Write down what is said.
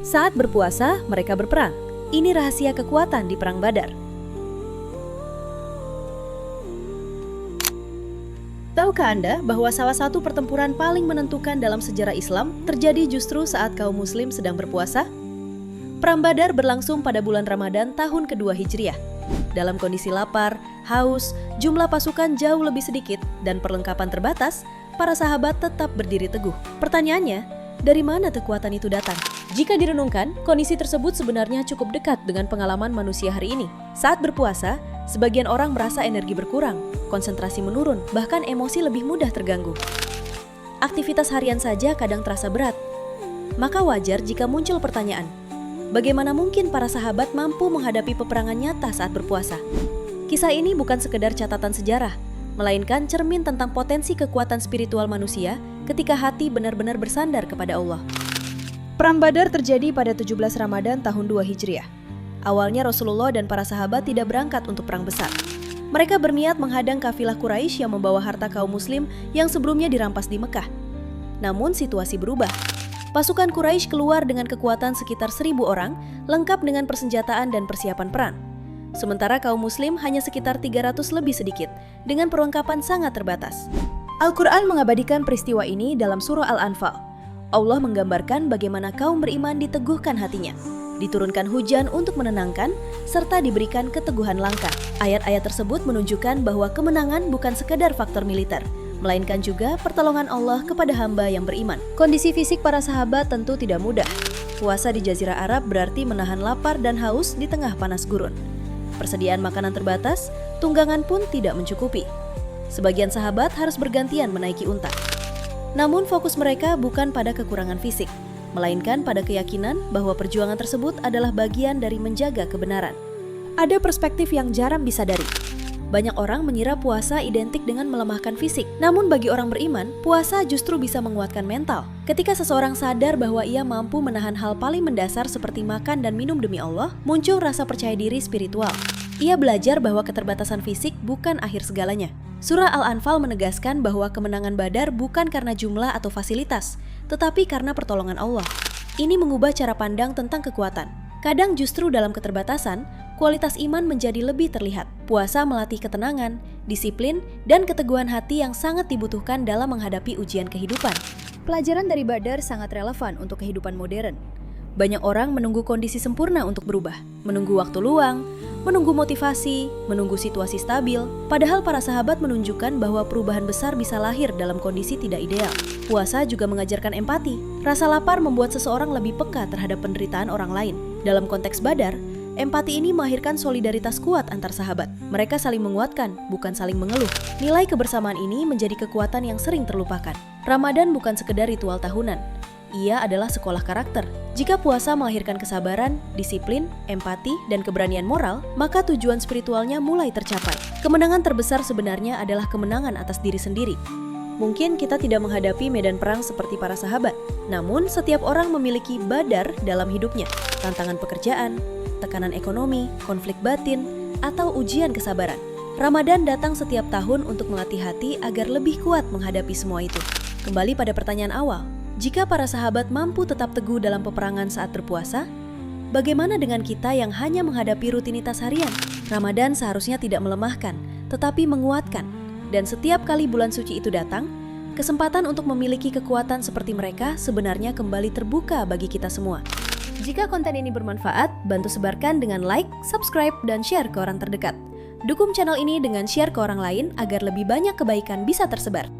Saat berpuasa, mereka berperang. Ini rahasia kekuatan di Perang Badar. Tahukah Anda bahwa salah satu pertempuran paling menentukan dalam sejarah Islam terjadi justru saat kaum muslim sedang berpuasa? Perang Badar berlangsung pada bulan Ramadan tahun kedua Hijriah. Dalam kondisi lapar, haus, jumlah pasukan jauh lebih sedikit, dan perlengkapan terbatas, para sahabat tetap berdiri teguh. Pertanyaannya, dari mana kekuatan itu datang? Jika direnungkan, kondisi tersebut sebenarnya cukup dekat dengan pengalaman manusia hari ini. Saat berpuasa, sebagian orang merasa energi berkurang, konsentrasi menurun, bahkan emosi lebih mudah terganggu. Aktivitas harian saja kadang terasa berat. Maka wajar jika muncul pertanyaan, bagaimana mungkin para sahabat mampu menghadapi peperangan nyata saat berpuasa? Kisah ini bukan sekedar catatan sejarah, melainkan cermin tentang potensi kekuatan spiritual manusia ketika hati benar-benar bersandar kepada Allah. Perang Badar terjadi pada 17 Ramadan tahun 2 Hijriah. Awalnya Rasulullah dan para sahabat tidak berangkat untuk perang besar. Mereka berniat menghadang kafilah Quraisy yang membawa harta kaum muslim yang sebelumnya dirampas di Mekah. Namun situasi berubah. Pasukan Quraisy keluar dengan kekuatan sekitar 1.000 orang, lengkap dengan persenjataan dan persiapan perang. Sementara kaum muslim hanya sekitar 300 lebih sedikit, dengan perlengkapan sangat terbatas. Al-Quran mengabadikan peristiwa ini dalam surah Al-Anfal. Allah menggambarkan bagaimana kaum beriman diteguhkan hatinya, diturunkan hujan untuk menenangkan, serta diberikan keteguhan langkah. Ayat-ayat tersebut menunjukkan bahwa kemenangan bukan sekadar faktor militer, melainkan juga pertolongan Allah kepada hamba yang beriman. Kondisi fisik para sahabat tentu tidak mudah. Puasa di Jazirah Arab berarti menahan lapar dan haus di tengah panas gurun. Persediaan makanan terbatas, tunggangan pun tidak mencukupi. Sebagian sahabat harus bergantian menaiki unta. Namun fokus mereka bukan pada kekurangan fisik, melainkan pada keyakinan bahwa perjuangan tersebut adalah bagian dari menjaga kebenaran. Ada perspektif yang jarang disadari. Banyak orang mengira puasa identik dengan melemahkan fisik. Namun bagi orang beriman, puasa justru bisa menguatkan mental. Ketika seseorang sadar bahwa ia mampu menahan hal paling mendasar seperti makan dan minum demi Allah, muncul rasa percaya diri spiritual. Ia belajar bahwa keterbatasan fisik bukan akhir segalanya. Surah Al-Anfal menegaskan bahwa kemenangan Badar bukan karena jumlah atau fasilitas, tetapi karena pertolongan Allah. Ini mengubah cara pandang tentang kekuatan. Kadang justru dalam keterbatasan, kualitas iman menjadi lebih terlihat. Puasa melatih ketenangan, disiplin, dan keteguhan hati yang sangat dibutuhkan dalam menghadapi ujian kehidupan. Pelajaran dari Badar sangat relevan untuk kehidupan modern. Banyak orang menunggu kondisi sempurna untuk berubah, menunggu waktu luang, menunggu motivasi, menunggu situasi stabil. Padahal para sahabat menunjukkan bahwa perubahan besar bisa lahir dalam kondisi tidak ideal. Puasa juga mengajarkan empati. Rasa lapar membuat seseorang lebih peka terhadap penderitaan orang lain. Dalam konteks Badar, empati ini melahirkan solidaritas kuat antar sahabat. Mereka saling menguatkan, bukan saling mengeluh. Nilai kebersamaan ini menjadi kekuatan yang sering terlupakan. Ramadan bukan sekedar ritual tahunan. Ia adalah sekolah karakter. Jika puasa melahirkan kesabaran, disiplin, empati, dan keberanian moral, maka tujuan spiritualnya mulai tercapai. Kemenangan terbesar sebenarnya adalah kemenangan atas diri sendiri. Mungkin kita tidak menghadapi medan perang seperti para sahabat, namun setiap orang memiliki badar dalam hidupnya. Tantangan pekerjaan, tekanan ekonomi, konflik batin, atau ujian kesabaran. Ramadan datang setiap tahun untuk melatih hati agar lebih kuat menghadapi semua itu. Kembali pada pertanyaan awal, jika para sahabat mampu tetap teguh dalam peperangan saat berpuasa, bagaimana dengan kita yang hanya menghadapi rutinitas harian? Ramadan seharusnya tidak melemahkan, tetapi menguatkan. Dan setiap kali bulan suci itu datang, kesempatan untuk memiliki kekuatan seperti mereka sebenarnya kembali terbuka bagi kita semua. Jika konten ini bermanfaat, bantu sebarkan dengan like, subscribe, dan share ke orang terdekat. Dukung channel ini dengan share ke orang lain agar lebih banyak kebaikan bisa tersebar.